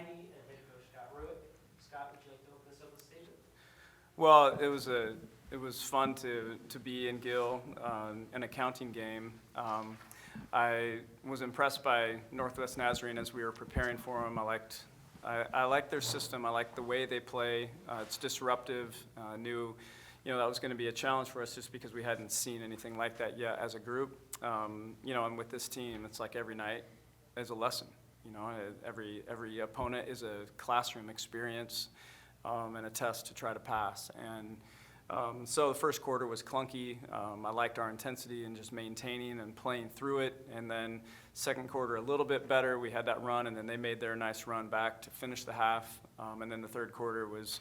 Heide and head coach Scott Rueck. Scott, would you like to open us up with a statement? Well, it was fun to be in Gill, an accounting game. I was impressed by Northwest Nazarene as we were preparing for them. I liked their system. I liked the way they play. It's disruptive. Knew, that was going to be a challenge for us just because we hadn't seen anything like that yet as a group. And with this team, it's like every night is a lesson. Every opponent is a classroom experience and a test to try to pass. And so the first quarter was clunky. I liked our intensity and just maintaining and playing through it. And then second quarter a little bit better. We had that run, and then they made their nice run back to finish the half. And then the third quarter was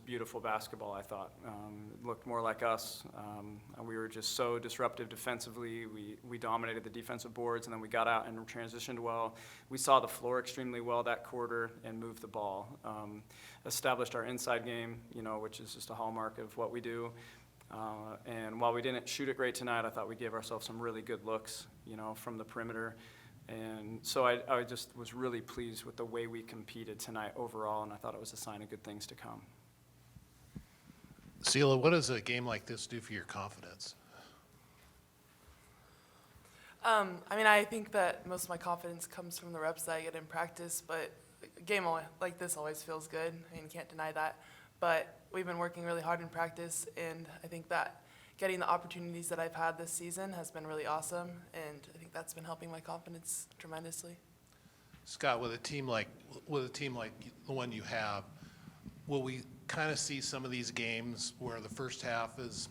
beautiful basketball, I thought. It looked more like us. We were just so disruptive defensively. We dominated the defensive boards, and then we got out and transitioned well. We saw the floor extremely well that quarter and moved the ball. Established our inside game, which is just a hallmark of what we do. And while we didn't shoot it great tonight, I thought we gave ourselves some really good looks, from the perimeter. And so I just was really pleased with the way we competed tonight overall, and I thought it was a sign of good things to come. Sela, what does a game like this do for your confidence? I think that most of my confidence comes from the reps that I get in practice, but a game like this always feels good. You can't deny that. But we've been working really hard in practice, and I think that getting the opportunities that I've had this season has been really awesome, and I think that's been helping my confidence tremendously. Scott, with a team like the one you have, will we kind of see some of these games where the first half is,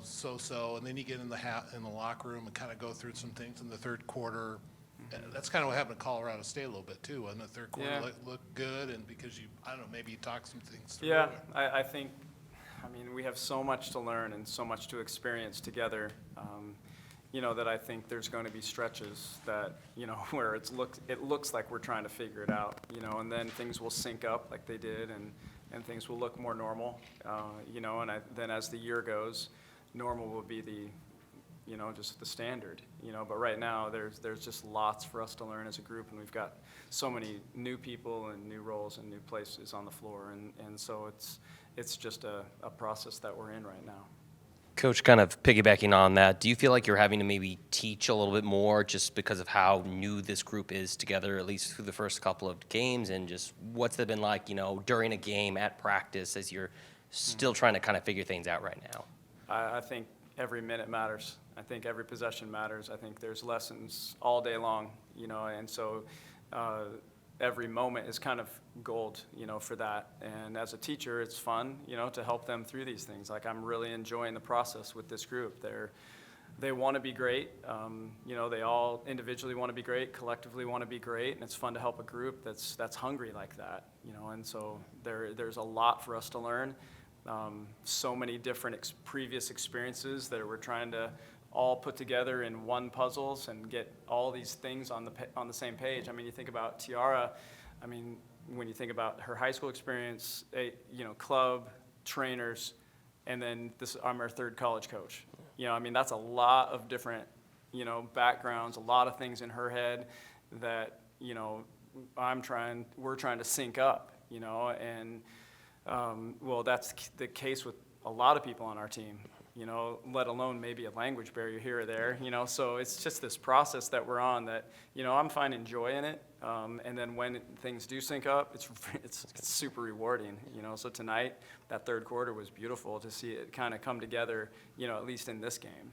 so-so, and then you get in the locker room and kind of go through some things in the third quarter? That's kind of what happened in Colorado State a little bit too, wasn't it? Third quarter looked good, and because maybe you talked some things through. Yeah, I think, we have so much to learn and so much to experience together, that I think there's going to be stretches that, where it looks like we're trying to figure it out, and then things will sync up like they did, and things will look more normal, and then as the year goes, normal will be the, just the standard, but right now there's just lots for us to learn as a group, and we've got so many new people and new roles and new places on the floor, and so it's just a process that we're in right now. Coach, kind of piggybacking on that, do you feel like you're having to maybe teach a little bit more just because of how new this group is together, at least through the first couple of games, and just what's it been like, during a game at practice as you're still trying to kind of figure things out right now? I think every minute matters. I think every possession matters. I think there's lessons all day long, and so every moment is kind of gold, for that. And as a teacher, it's fun, to help them through these things. Like, I'm really enjoying the process with this group. They want to be great. They all individually want to be great, collectively want to be great, and it's fun to help a group that's hungry like that, and so there's a lot for us to learn. So many different previous experiences that we're trying to all put together in one puzzles and get all these things on the same page. You think about Tiara. When you think about her high school experience, club, trainers, and then I'm her third college coach. That's a lot of different, backgrounds, a lot of things in her head that, we're trying to sync up, and that's the case with a lot of people on our team, let alone maybe a language barrier here or there, so it's just this process that we're on that, I'm finding joy in it, and then when things do sync up, it's super rewarding, so tonight, that third quarter was beautiful to see it kind of come together, at least in this game,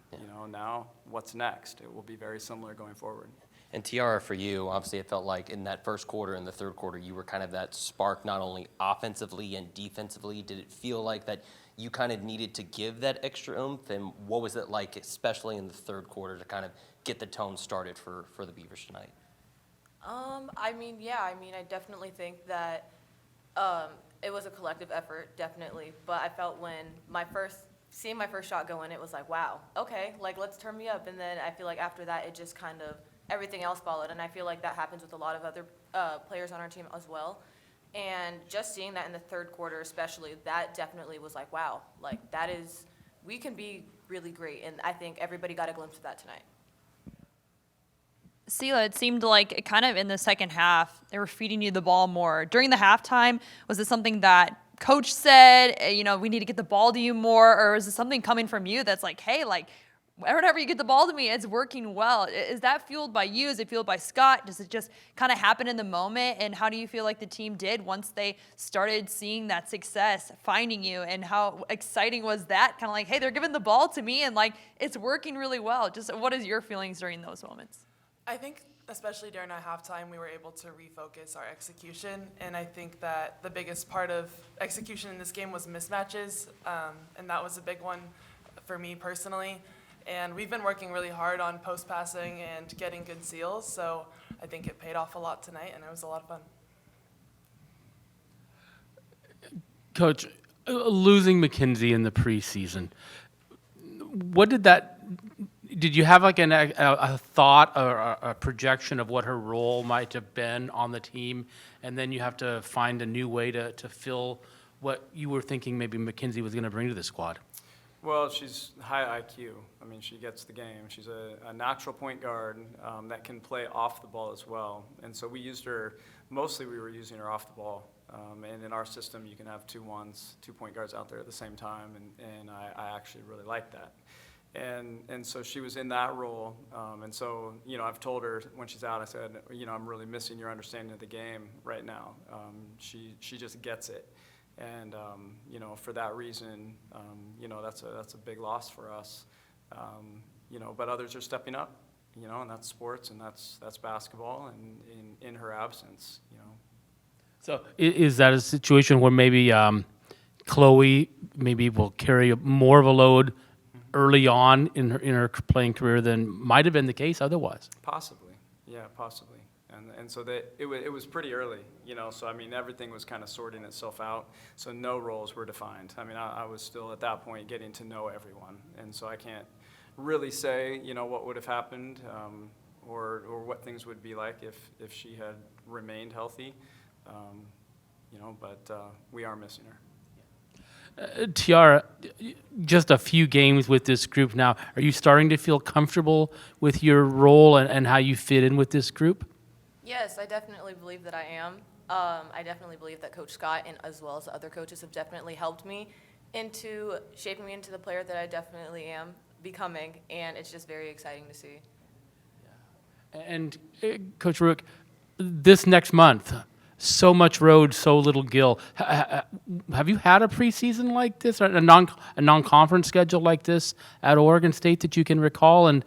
now what's next? It will be very similar going forward. And Tiara, for you, obviously it felt like in that first quarter and the third quarter, you were kind of that spark not only offensively and defensively. Did it feel like that you kind of needed to give that extra oomph? And what was it like, especially in the third quarter, to kind of get the tone started for the Beavers tonight? I definitely think that it was a collective effort, definitely. But I felt when seeing my first shot go in, it was like, wow, okay, let's turn me up. And then I feel like after that, it just kind of everything else followed, and I feel like that happens with a lot of other players on our team as well. And just seeing that in the third quarter especially, that definitely was like, wow, we can be really great, and I think everybody got a glimpse of that tonight. Sela, it seemed like it kind of in the second half, they were feeding you the ball more. During the halftime, was it something that coach said, we need to get the ball to you more, or is it something coming from you that's like, hey, like, whenever you get the ball to me, it's working well? Is that fueled by you? Is it fueled by Scott? Does it just kind of happen in the moment? And how do you feel like the team did once they started seeing that success, finding you? And how exciting was that? Kind of like, hey, they're giving the ball to me, and like, it's working really well. Just what is your feelings during those moments? I think especially during our halftime, we were able to refocus our execution, and I think that the biggest part of execution in this game was mismatches, and that was a big one for me personally. And we've been working really hard on post passing and getting good seals, so I think it paid off a lot tonight, and it was a lot of fun. Coach, losing McKenzie in the preseason, what did that? Did you have like a thought or a projection of what her role might have been on the team, and then you have to find a new way to fill what you were thinking maybe McKenzie was going to bring to the squad? Well, she's high IQ. I mean, she gets the game. She's a natural point guard that can play off the ball as well. And so we used her, mostly we were using her off the ball. And in our system, you can have 2 point guards out there at the same time, and I actually really like that. And so she was in that role. And so, I've told her when she's out, I said, I'm really missing your understanding of the game right now. She just gets it. And, for that reason, that's a big loss for us. But others are stepping up, and that's sports, and that's basketball, and in her absence, So is that a situation where maybe Chloe maybe will carry more of a load early on in her playing career than might have been the case otherwise? Possibly, yeah, possibly. And so it was pretty early, so I mean, everything was kind of sorting itself out, so no roles were defined. I mean, I was still at that point getting to know everyone, and so I can't really say, what would have happened or what things would be like if she had remained healthy, but we are missing her. Tiara, just a few games with this group now. Are you starting to feel comfortable with your role and how you fit in with this group? Yes, I definitely believe that I am. I definitely believe that Coach Scott and as well as the other coaches have definitely helped me into shaping me into the player that I definitely am becoming, and it's just very exciting to see. And Coach Rueck, this next month, so much road, so little Gill. Have you had a preseason like this, or a non-conference schedule like this at Oregon State that you can recall? And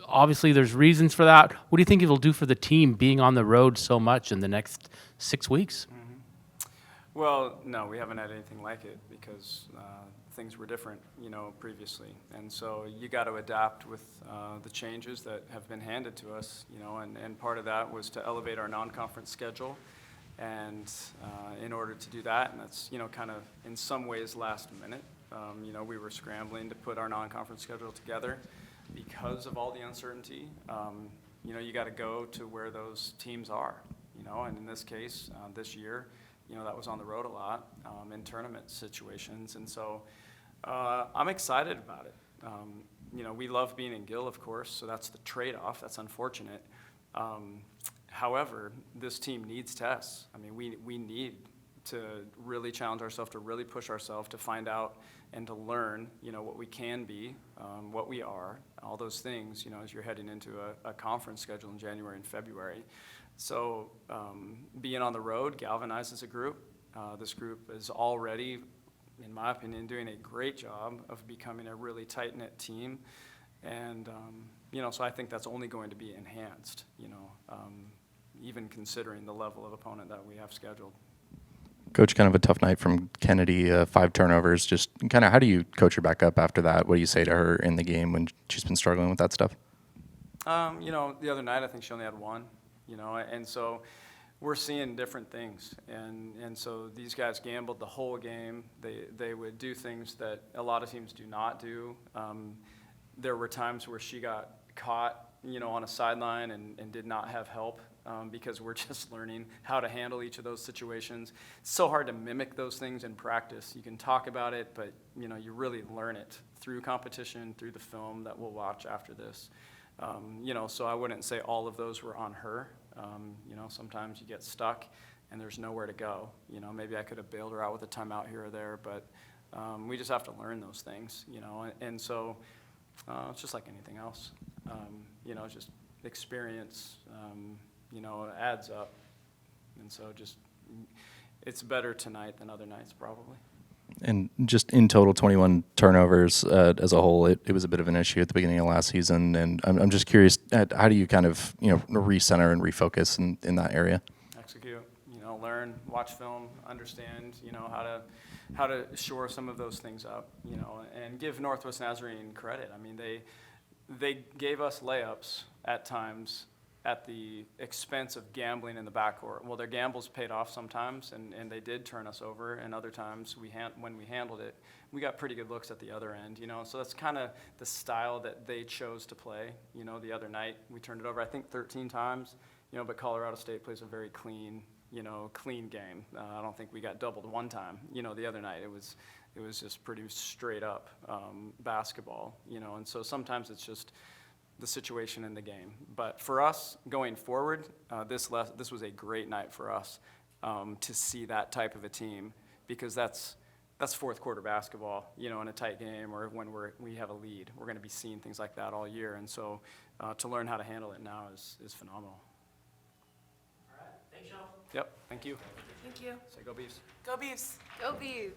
obviously, there's reasons for that. What do you think it'll do for the team being on the road so much in the next 6 weeks? Well, no, we haven't had anything like it because things were different, previously. And so you got to adapt with the changes that have been handed to us, and part of that was to elevate our non-conference schedule. And in order to do that, and that's, kind of in some ways last minute, we were scrambling to put our non-conference schedule together because of all the uncertainty. You got to go to where those teams are, and in this case, this year, that was on the road a lot in tournament situations. And so I'm excited about it. We love being in Gill, of course, so that's the trade-off. That's unfortunate. However, this team needs tests. I mean, we need to really challenge ourselves, to really push ourselves, to find out and to learn, what we can be, what we are, all those things, as you're heading into a conference schedule in January and February. So being on the road galvanizes a group. This group is already, in my opinion, doing a great job of becoming a really tight-knit team. And, so I think that's only going to be enhanced, even considering the level of opponent that we have scheduled. Coach, kind of a tough night from Kennedy, 5 turnovers. Just kind of how do you coach her back up after that? What do you say to her in the game when she's been struggling with that stuff? The other night I think she only had 1, and so we're seeing different things. And so these guys gambled the whole game. They would do things that a lot of teams do not do. There were times where she got caught, on a sideline and did not have help. Because we're just learning how to handle each of those situations. It's so hard to mimic those things in practice. You can talk about it, but you really learn it through competition, through the film that we'll watch after this. So I wouldn't say all of those were on her. Sometimes you get stuck and there's nowhere to go. Maybe I could have bailed her out with a timeout here or there, but we just have to learn those things, and so it's just like anything else. Just experience, adds up. And so it's better tonight than other nights probably. And just in total, 21 turnovers as a whole, it was a bit of an issue at the beginning of last season. And I'm just curious, how do you kind of, recenter and refocus in that area? Execute, learn, watch film, understand, how to shore some of those things up, and give Northwest Nazarene credit. I mean, they gave us layups at times at the expense of gambling in the backcourt. Well, their gambles paid off sometimes, and they did turn us over, and other times when we handled it, we got pretty good looks at the other end, So that's kind of the style that they chose to play. The other night we turned it over, I think 13 times, but Colorado State plays a very clean game. I don't think we got doubled one time, the other night. It was just pretty straight up basketball, and so sometimes it's just the situation in the game. But for us, going forward, this was a great night for us to see that type of a team, because that's fourth quarter basketball, in a tight game or when we have a lead. We're going to be seeing things like that all year, and so to learn how to handle it now is phenomenal. All right, thanks, y'all. Yep, thank you. Thank you. Say go Beavs. Go Beavs. Go Beavs.